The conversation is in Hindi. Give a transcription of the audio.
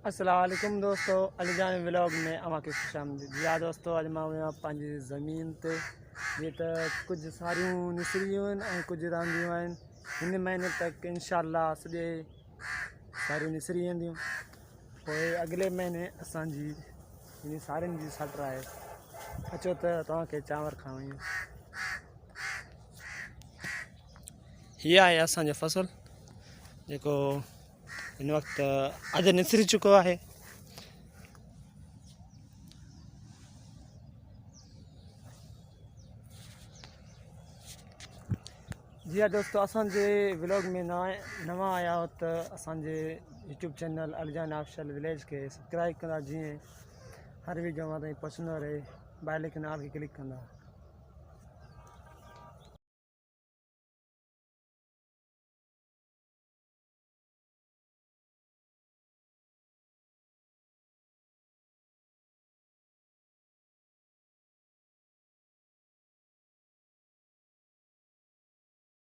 अस्सलाम वालेकुम दोस्तों, अलीजान व्लॉग में अमांखे खुशामदीद। या दोस्तों, अॼु मां वियो पंहिंजी ज़मीन ते। जीअं त कुझु सारियूं निसरियूं आहिनि ऐं कुझु रांदियूं आहिनि। हिन महीने तक इंशाअल्लाह सॼे सारियूं निसरी वेंदियूं। पोइ अॻिले महीने असांजी हिन सारियुनि जी सट आहे। अचो त तव्हांखे चांवर खारायूं। हीअ आहे असांजो फसल जेको इन वक़्तु अॼु निसरी चुको है। जी हाँ दोस्तों, असांजे व्लॉग में नवा आया हो तो असांजे YouTube channel Alijan official village के सब्सक्राइब कंदा, जीअं हर वीडियो मां ताईं पहुचंदो रहे। बेल आइकन ऑल खे क्लिक कंदा।